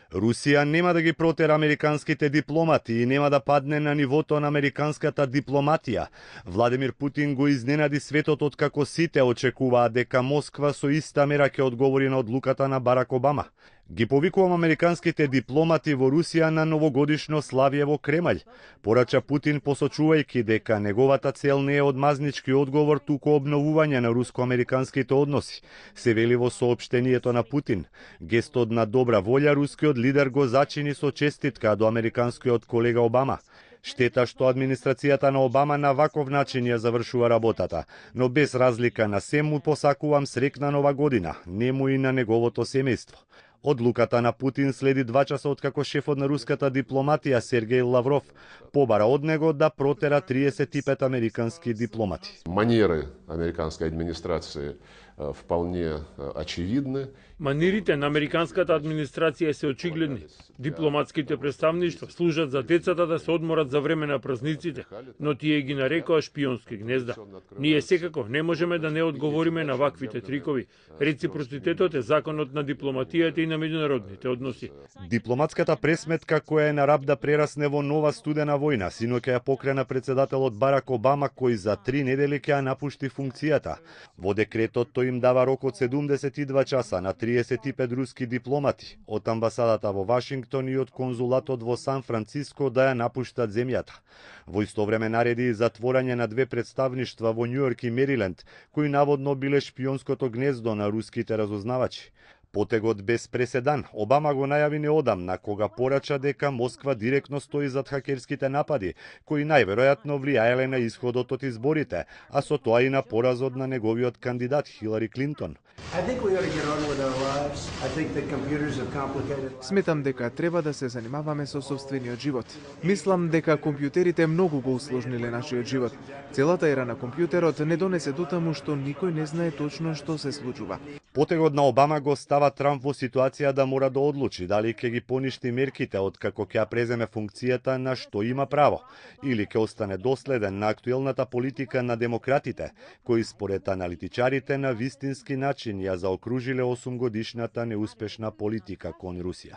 Русија нема да ги протера американските дипломати и нема да падне на нивото на американската дипломатија. Владимир Путин го изненади светот откако сите очекуваат дека Москва со иста мера ќе одговори на одлуката на Барак Обама. Ги повикувам американските дипломати во Русија на новогодишно славје во Кремљ, порача Путин, посочувајќи дека неговата цел не е одмазнички одговор, туку обновување на руско-американските односи, се вели во соопштението на Путин. Гестот на добра волја рускиот лидер го зачини со честитка до американскиот колега Обама. Штета што администрацијата на Обама на ваков начин ја завршува работата, но без разлика на се му посакувам срекна нова година, нему и на неговото семејство. Одлуката на Путин следи 2 часа откако шефот на руската дипломатија Сергеј Лавров побара од него да протера 35 американски дипломати. Манеры американской администрации вполне очевидны. Манирите на американската администрација се очигледни. Дипломатските представништва служат за децата да се одморат за време на празниците, но тие ги нарекоа шпионски гнезда. Ние секако не можеме да не одговориме на ваквите трикови. Реципроцитетот е законот на дипломатијата и на меѓународните односи. Дипломатската пресметка која е на раб да прерасне во нова студена војна, синоќа ја покрена председателот Барак Обама, кој за 3 недели ќе ја напушти функцијата. Во декретот тој им дава рок од 72 часа на 35 руски дипломати од амбасадата во Вашингтон и од конзулатот во Сан Франциско да ја напуштат земјата. Во исто време нареди затворање на 2 представништва во Њујорк и Мериленд, кои наводно биле шпионското гнездо на руските разузнавачи. Потегот без преседан, Обама го најави неодамна, кога порача дека Москва директно стои зад хакерските напади, кои најверојатно влијаеле на исходот од изборите, а со тоа и на поразот на неговиот кандидат Хилари Клинтон. Сметам дека треба да се занимаваме со сопствениот живот. Мислам дека компјутерите многу го усложниле нашиот живот. Целата ера на компјутерот не донесе дотаму што никој не знае точно што се случува. Потегот на Обама го става Трамп во ситуација да мора да одлучи дали ќе ги поништи мерките откако ќе ја преземе функцијата на што има право, или ќе остане доследен на актуелната политика на демократите, кои според аналитичарите на вистински начин ја заокружиле 8-годишната неуспешна политика кон Русија.